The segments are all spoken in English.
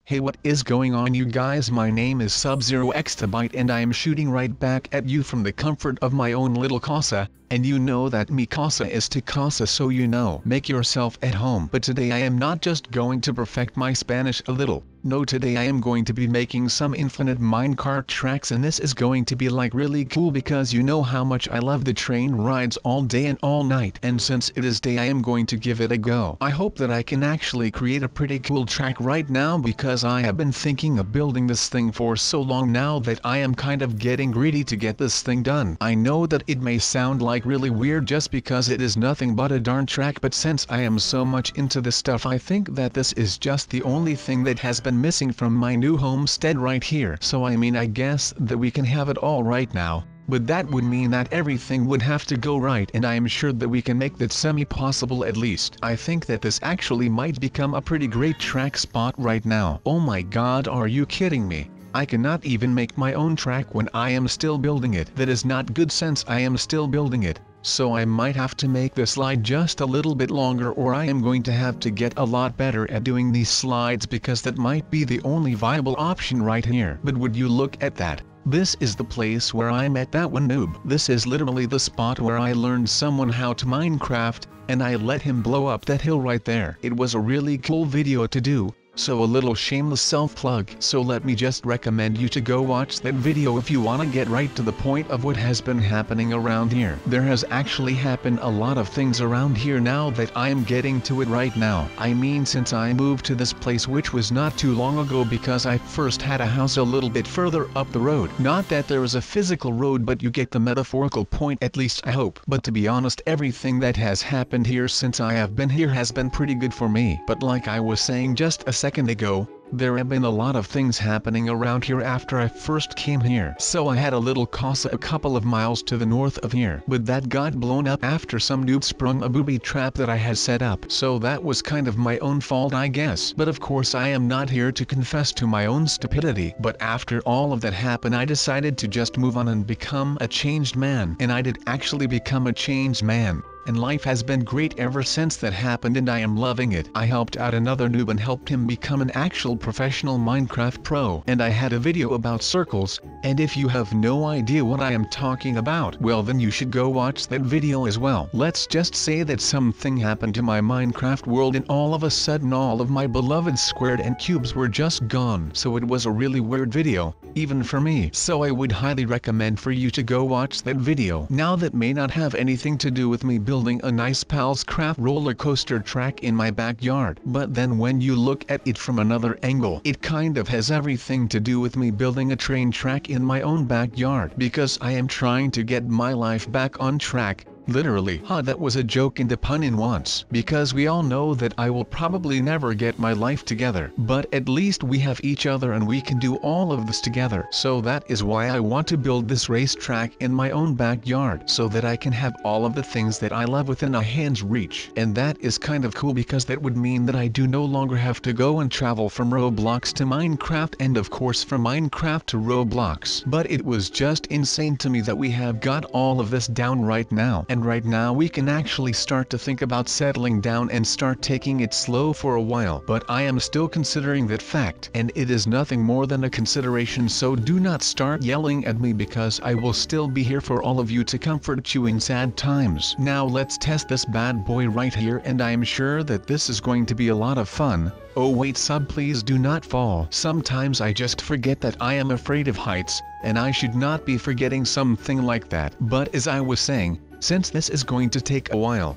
Hey, what is going on, you guys? My name is Sub-Zero Exabyte and I am shooting right back at you from the comfort of my own little casa, and you know that mi casa is tu casa, so you know, make yourself at home. But today I am not just going to perfect my Spanish a little. No, today I am going to be making some infinite minecart tracks, and this is going to be like really cool because you know how much I love the train rides all day and all night. And since it is day, I am going to give it a go. I hope that I can actually create a pretty cool track right now because I have been thinking of building this thing for so long now that I am kind of getting greedy to get this thing done. I know that it may sound like really weird just because it is nothing but a darn track, but since I am so much into this stuff, I think that this is just the only thing that has been missing from my new homestead right here. So I mean, I guess that we can have it all right now, but that would mean that everything would have to go right, and I am sure that we can make that semi-possible at least. I think that this actually might become a pretty great track spot right now. Oh my god, are you kidding me? I cannot even make my own track when I am still building it. That is not good since I am still building it. So I might have to make the slide just a little bit longer, or I am going to have to get a lot better at doing these slides because that might be the only viable option right here. But would you look at that? This is the place where I met that one noob. This is literally the spot where I learned someone how to Minecraft, and I let him blow up that hill right there. It was a really cool video to do. So a little shameless self-plug. So let me just recommend you to go watch that video if you want to get right to the point of what has been happening around here. There has actually happened a lot of things around here now that I am getting to it right now. I mean, since I moved to this place, which was not too long ago, because I first had a house a little bit further up the road. Not that there is a physical road, but you get the metaphorical point, at least I hope. But to be honest, everything that has happened here since I have been here has been pretty good for me. But like I was saying just a second ago, there have been a lot of things happening around here after I first came here. So I had a little casa a couple of miles to the north of here, but that got blown up after some noob sprung a booby trap that I had set up. So that was kind of my own fault, I guess. But of course I am not here to confess to my own stupidity. But after all of that happened, I decided to just move on and become a changed man. And I did actually become a changed man. And life has been great ever since that happened, and I am loving it. I helped out another noob and helped him become an actual professional Minecraft pro. And I had a video about circles, and if you have no idea what I am talking about, well then you should go watch that video as well. Let's just say that something happened to my Minecraft world, and all of a sudden all of my beloved squared and cubes were just gone. So it was a really weird video, even for me. So I would highly recommend for you to go watch that video. Now that may not have anything to do with me building a nice PalsCraft roller coaster track in my backyard, but then when you look at it from another angle, it kind of has everything to do with me building a train track in my own backyard, because I am trying to get my life back on track. Literally. That was a joke and a pun in once, because we all know that I will probably never get my life together, but at least we have each other and we can do all of this together. So that is why I want to build this racetrack in my own backyard, so that I can have all of the things that I love within a hand's reach. And that is kind of cool because that would mean that I do no longer have to go and travel from Roblox to Minecraft, and of course from Minecraft to Roblox. But it was just insane to me that we have got all of this down right now. And right now we can actually start to think about settling down and start taking it slow for a while. But I am still considering that fact, and it is nothing more than a consideration, so do not start yelling at me because I will still be here for all of you to comfort you in sad times. Now let's test this bad boy right here, and I am sure that this is going to be a lot of fun. Oh wait, sub, please do not fall. Sometimes I just forget that I am afraid of heights, and I should not be forgetting something like that. But as I was saying, since this is going to take a while,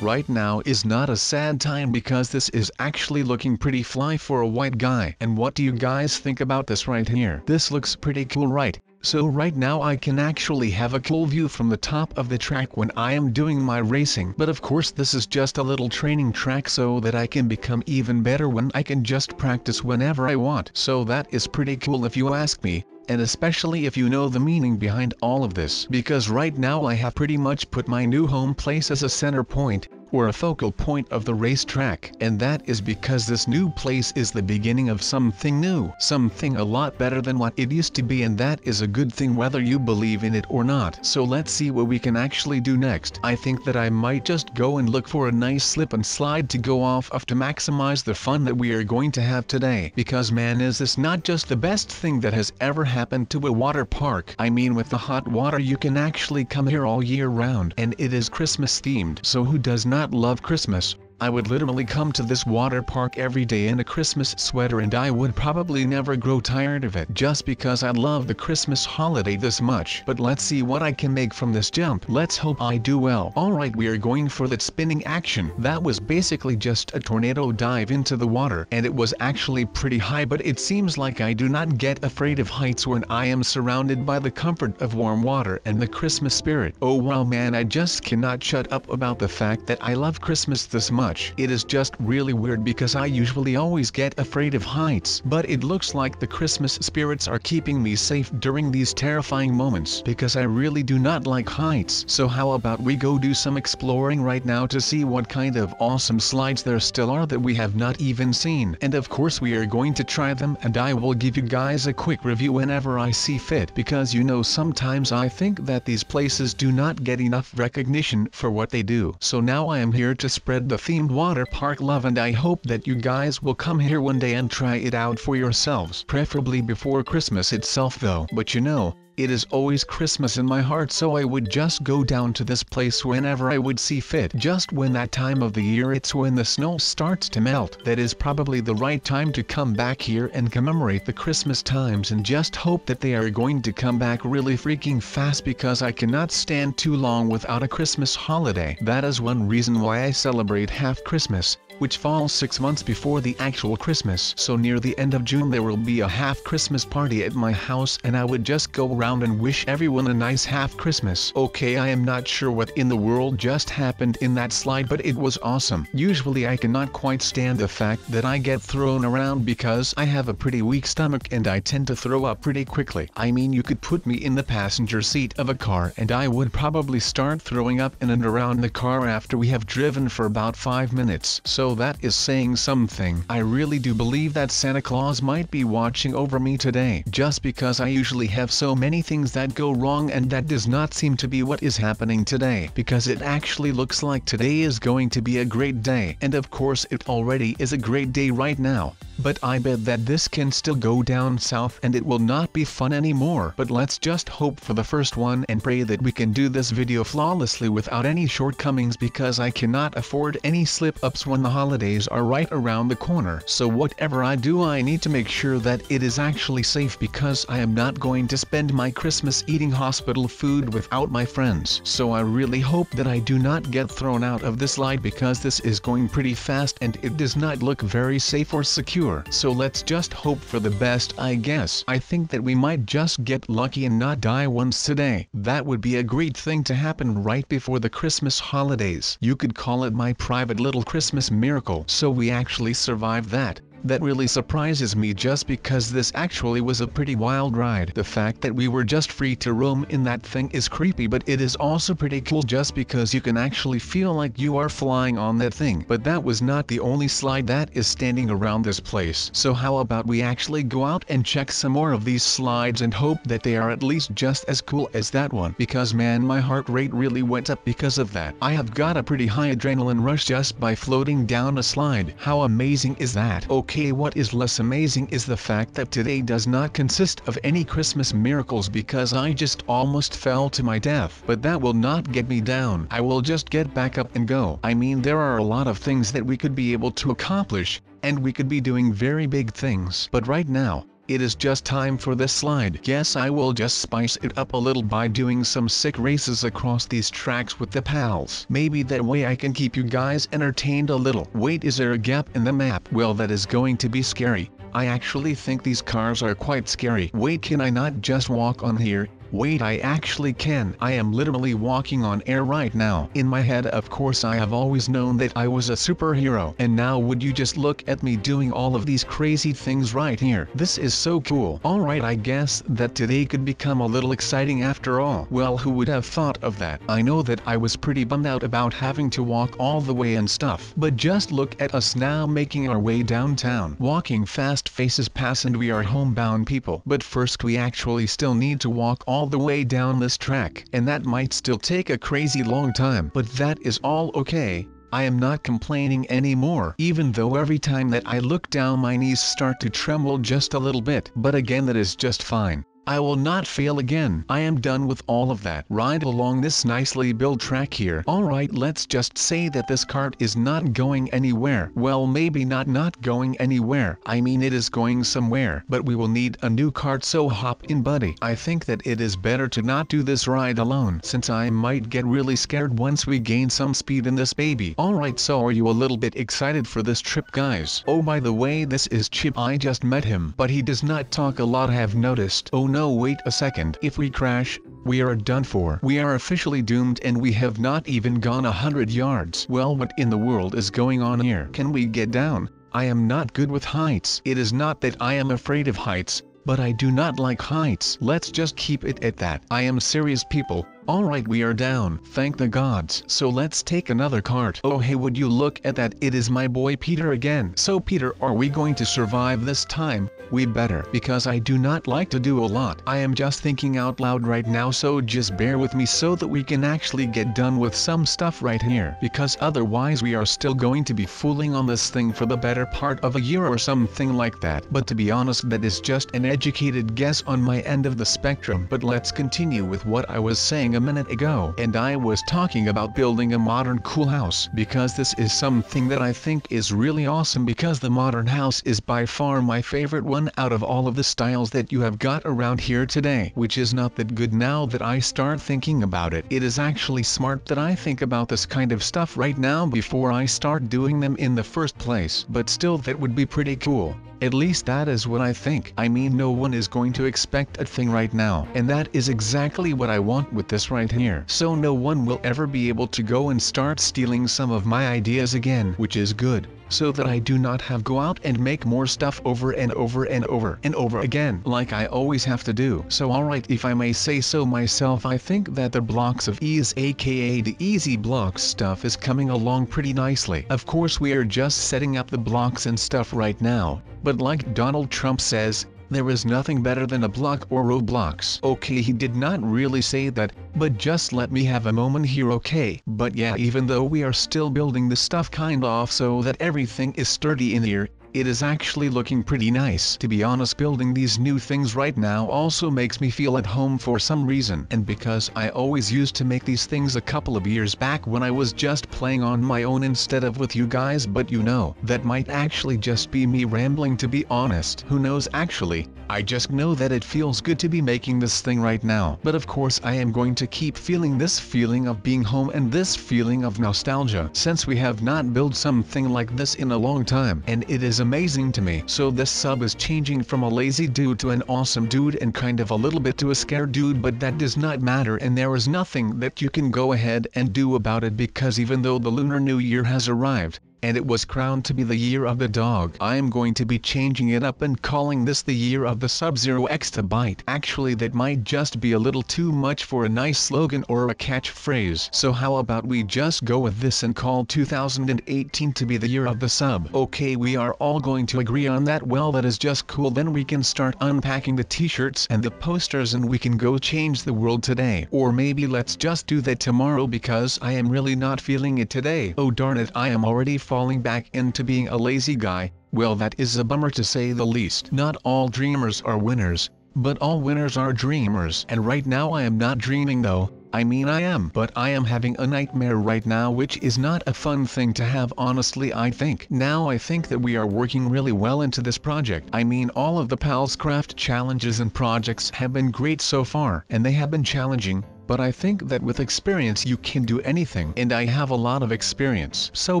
right now is not a sad time because this is actually looking pretty fly for a white guy. And what do you guys think about this right here? This looks pretty cool, right? So right now I can actually have a cool view from the top of the track when I am doing my racing. But of course this is just a little training track so that I can become even better when I can just practice whenever I want. So that is pretty cool if you ask me. And especially if you know the meaning behind all of this, because right now I have pretty much put my new home place as a center point, or a focal point of the racetrack. And that is because this new place is the beginning of something new, something a lot better than what it used to be, and that is a good thing whether you believe in it or not. So let's see what we can actually do next. I think that I might just go and look for a nice slip and slide to go off of to maximize the fun that we are going to have today. Because man, is this not just the best thing that has ever happened to a water park. I mean, with the hot water you can actually come here all year round, and it is Christmas themed. So who does not love Christmas? I would literally come to this water park every day in a Christmas sweater, and I would probably never grow tired of it just because I love the Christmas holiday this much. But let's see what I can make from this jump. Let's hope I do well. Alright, we are going for that spinning action. That was basically just a tornado dive into the water, and it was actually pretty high, but it seems like I do not get afraid of heights when I am surrounded by the comfort of warm water and the Christmas spirit. Oh wow man, I just cannot shut up about the fact that I love Christmas this much. It is just really weird because I usually always get afraid of heights, but it looks like the Christmas spirits are keeping me safe during these terrifying moments because I really do not like heights. So how about we go do some exploring right now to see what kind of awesome slides there still are that we have not even seen. And of course we are going to try them, and I will give you guys a quick review whenever I see fit, because you know, sometimes I think that these places do not get enough recognition for what they do. So now I am here to spread the themed water park love, and I hope that you guys will come here one day and try it out for yourselves, preferably before Christmas itself though. But you know, it is always Christmas in my heart, so I would just go down to this place whenever I would see fit. Just when that time of the year, it's when the snow starts to melt, that is probably the right time to come back here and commemorate the Christmas times, and just hope that they are going to come back really freaking fast, because I cannot stand too long without a Christmas holiday. That is one reason why I celebrate half Christmas, which falls 6 months before the actual Christmas. So near the end of June there will be a half Christmas party at my house, and I would just go around and wish everyone a nice half Christmas. Okay, I am not sure what in the world just happened in that slide, but it was awesome. Usually I cannot quite stand the fact that I get thrown around because I have a pretty weak stomach and I tend to throw up pretty quickly. I mean, you could put me in the passenger seat of a car and I would probably start throwing up in and around the car after we have driven for about 5 minutes. So that is saying something. I really do believe that Santa Claus might be watching over me today, just because I usually have so many things that go wrong, and that does not seem to be what is happening today, because it actually looks like today is going to be a great day, and of course it already is a great day right now. But I bet that this can still go down south and it will not be fun anymore. But let's just hope for the first one and pray that we can do this video flawlessly without any shortcomings, because I cannot afford any slip-ups when the holidays are right around the corner. So whatever I do, I need to make sure that it is actually safe, because I am not going to spend my Christmas eating hospital food without my friends. So I really hope that I do not get thrown out of this slide, because this is going pretty fast and it does not look very safe or secure. So let's just hope for the best, I guess. I think that we might just get lucky and not die once today. That would be a great thing to happen right before the Christmas holidays. You could call it my private little Christmas miracle. So we actually survived that. That really surprises me, just because this actually was a pretty wild ride. The fact that we were just free to roam in that thing is creepy, but it is also pretty cool just because you can actually feel like you are flying on that thing. But that was not the only slide that is standing around this place. So how about we actually go out and check some more of these slides and hope that they are at least just as cool as that one, because man, my heart rate really went up because of that. I have got a pretty high adrenaline rush just by floating down a slide. How amazing is that? Okay, what is less amazing is the fact that today does not consist of any Christmas miracles, because I just almost fell to my death. But that will not get me down. I will just get back up and go. I mean, there are a lot of things that we could be able to accomplish, and we could be doing very big things. But right now, it is just time for this slide. Yes, I will just spice it up a little by doing some sick races across these tracks with the pals. Maybe that way I can keep you guys entertained a little. Wait, is there a gap in the map? Well, that is going to be scary. I actually think these cars are quite scary. Wait, can I not just walk on here? Wait, I actually can. I am literally walking on air right now. In my head, of course, I have always known that I was a superhero. And now would you just look at me doing all of these crazy things right here. This is so cool. Alright, I guess that today could become a little exciting after all. Well, who would have thought of that? I know that I was pretty bummed out about having to walk all the way and stuff. But just look at us now making our way downtown. Walking fast, faces pass, and we are homebound people. But first we actually still need to walk all the way down this track, and that might still take a crazy long time, but that is all okay. I am not complaining anymore, even though every time that I look down my knees start to tremble just a little bit. But again, that is just fine. I will not fail again. I am done with all of that. Ride along this nicely built track here. Alright, let's just say that this cart is not going anywhere. Well, maybe not going anywhere. I mean, it is going somewhere. But we will need a new cart, so hop in, buddy. I think that it is better to not do this ride alone, since I might get really scared once we gain some speed in this baby. Alright, so are you a little bit excited for this trip, guys? Oh, by the way, this is Chip. I just met him, but he does not talk a lot, I have noticed. Oh no, wait a second. If we crash, we are done for. We are officially doomed, and we have not even gone 100 yards. Well, what in the world is going on here? Can we get down? I am not good with heights. It is not that I am afraid of heights, but I do not like heights. Let's just keep it at that. I am serious, people. Alright, we are down, thank the gods. So let's take another cart. Oh hey, would you look at that? It is my boy Peter again. So Peter, are we going to survive this time? We better, because I do not like to do a lot. I am just thinking out loud right now, so just bear with me so that we can actually get done with some stuff right here. Because otherwise we are still going to be fooling on this thing for the better part of a year or something like that. But to be honest, that is just an educated guess on my end of the spectrum. But let's continue with what I was saying a minute ago, and I was talking about building a modern cool house, because this is something that I think is really awesome, because the modern house is by far my favorite one out of all of the styles that you have got around here today, which is not that good now that I start thinking about it. It is actually smart that I think about this kind of stuff right now before I start doing them in the first place, but still, that would be pretty cool. At least that is what I think. I mean, no one is going to expect a thing right now, and that is exactly what I want with this right here. So no one will ever be able to go and start stealing some of my ideas again, which is good, so that I do not have go out and make more stuff over and over and over and over again, like I always have to do. So alright, if I may say so myself, I think that the blocks of ease, aka the easy blocks stuff, is coming along pretty nicely. Of course, we are just setting up the blocks and stuff right now, but like Donald Trump says, there is nothing better than a block or Roblox. Okay, he did not really say that, but just let me have a moment here, okay? But yeah, even though we are still building the stuff kind of so that everything is sturdy in here, it is actually looking pretty nice. To be honest, building these new things right now also makes me feel at home for some reason. And because I always used to make these things a couple of years back when I was just playing on my own instead of with you guys, but you know, that might actually just be me rambling, to be honest. Who knows actually? I just know that it feels good to be making this thing right now. But of course I am going to keep feeling this feeling of being home and this feeling of nostalgia, since we have not built something like this in a long time, and it is amazing to me. So this sub is changing from a lazy dude to an awesome dude, and kind of a little bit to a scared dude, but that does not matter, and there is nothing that you can go ahead and do about it, because even though the Lunar New Year has arrived, and it was crowned to be the year of the dog, I am going to be changing it up and calling this the year of the Sub-Zero Exabyte. Actually, that might just be a little too much for a nice slogan or a catchphrase. So how about we just go with this and call 2018 to be the year of the sub? Okay, we are all going to agree on that. Well, that is just cool. Then we can start unpacking the t-shirts and the posters, and we can go change the world today. Or maybe let's just do that tomorrow, because I am really not feeling it today. Oh darn it, I am already falling back into being a lazy guy. Well, that is a bummer to say the least. Not all dreamers are winners, but all winners are dreamers. And right now I am not dreaming though. I mean, I am, but I am having a nightmare right now, which is not a fun thing to have, honestly. I think that we are working really well into this project. I mean, all of the PalsCraft challenges and projects have been great so far, and they have been challenging, but I think that with experience you can do anything, and I have a lot of experience. So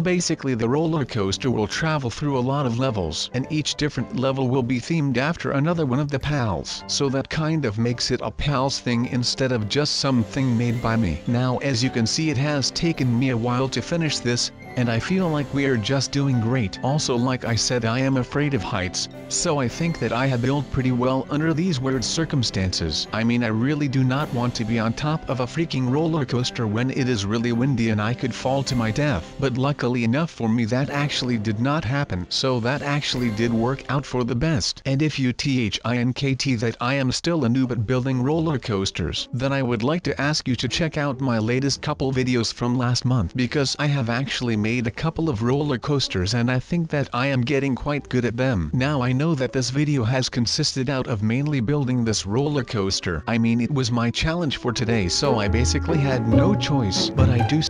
basically the roller coaster will travel through a lot of levels, and each different level will be themed after another one of the PALs. So that kind of makes it a PALS thing instead of just something made by me. Now as you can see, it has taken me a while to finish this, and I feel like we are just doing great. Also, like I said, I am afraid of heights, so I think that I have built pretty well under these weird circumstances. I mean, I really do not want to be on top of a freaking roller coaster when it is really windy and I could fall to my death. But luckily enough for me, that actually did not happen, so that actually did work out for the best. And if you think that I am still a noob at building roller coasters, then I would like to ask you to check out my latest couple videos from last month, because I have actually made a couple of roller coasters and I think that I am getting quite good at them. Now I know that this video has consisted out of mainly building this roller coaster. I mean, it was my challenge for today, so I basically had no choice, but I do